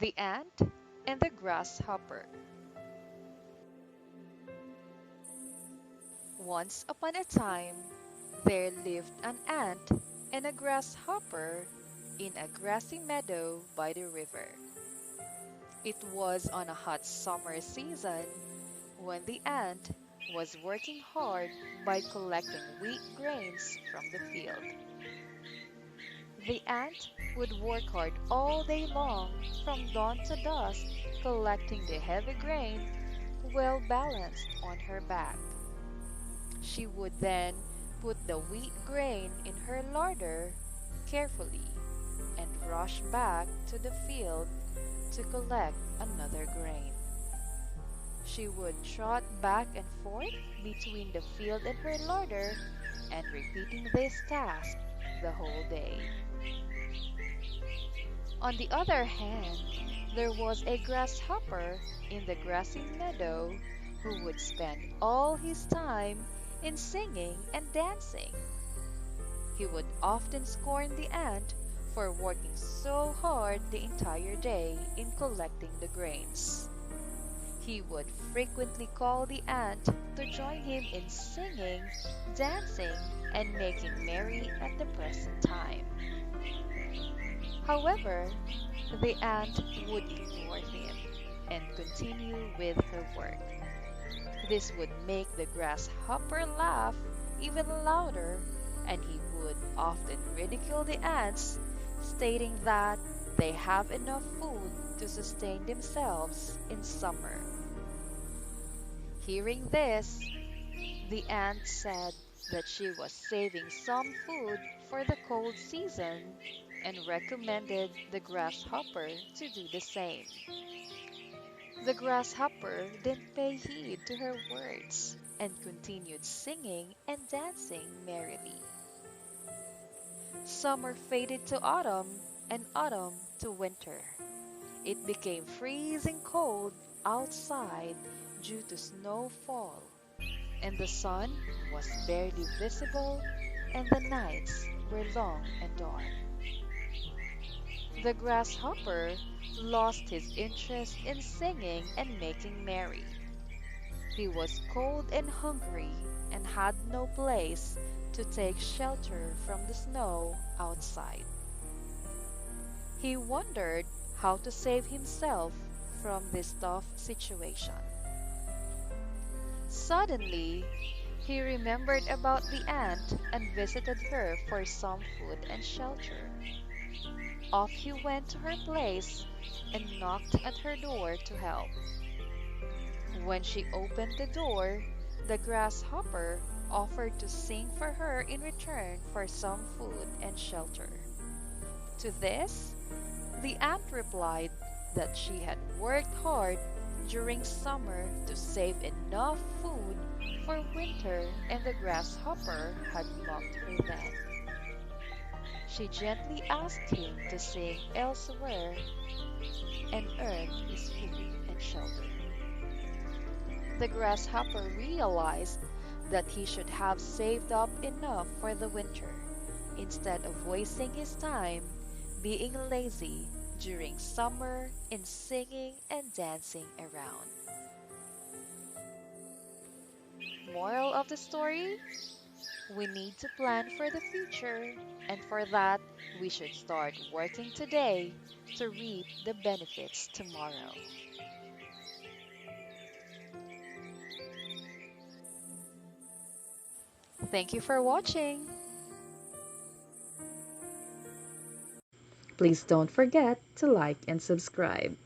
The Ant and the Grasshopper. Once upon a time, there lived an ant and a grasshopper in a grassy meadow by the river. It was on a hot summer season when the ant was working hard by collecting wheat grains from the field. The ant would work hard all day long, from dawn to dusk, collecting the heavy grain well balanced on her back. She would then put the wheat grain in her larder carefully and rush back to the field to collect another grain. She would trot back and forth between the field and her larder and repeating this task the whole day. On the other hand, there was a grasshopper in the grassy meadow who would spend all his time in singing and dancing. He would often scorn the ant for working so hard the entire day in collecting the grains. He would frequently call the ant to join him in singing, dancing, and making merry at the present time. However, the ant would ignore him and continue with her work. This would make the grasshopper laugh even louder, and he would often ridicule the ants, stating that they have enough food to sustain themselves in summer. Hearing this, the ant said that she was saving some food for the cold season and recommended the grasshopper to do the same. The grasshopper didn't pay heed to her words and continued singing and dancing merrily. Summer faded to autumn and autumn to winter. It became freezing cold outside due to snowfall, and the sun was barely visible, and the nights were long and dark. The grasshopper lost his interest in singing and making merry. He was cold and hungry and had no place to take shelter from the snow outside. He wondered how to save himself from this tough situation. Suddenly, he remembered about the ant and visited her for some food and shelter. Off he went to her place and knocked at her door to help. When she opened the door, the grasshopper offered to sing for her in return for some food and shelter. To this, the ant replied that she had worked hard during summer to save enough food for winter, and the grasshopper had mocked her then. She gently asked him to sing elsewhere and earn his food and shelter. The grasshopper realized that he should have saved up enough for the winter instead of wasting his time being lazy during summer in singing and dancing around. Moral of the story: we need to plan for the future, and for that, we should start working today to reap the benefits tomorrow. Thank you for watching. Please don't forget to like and subscribe.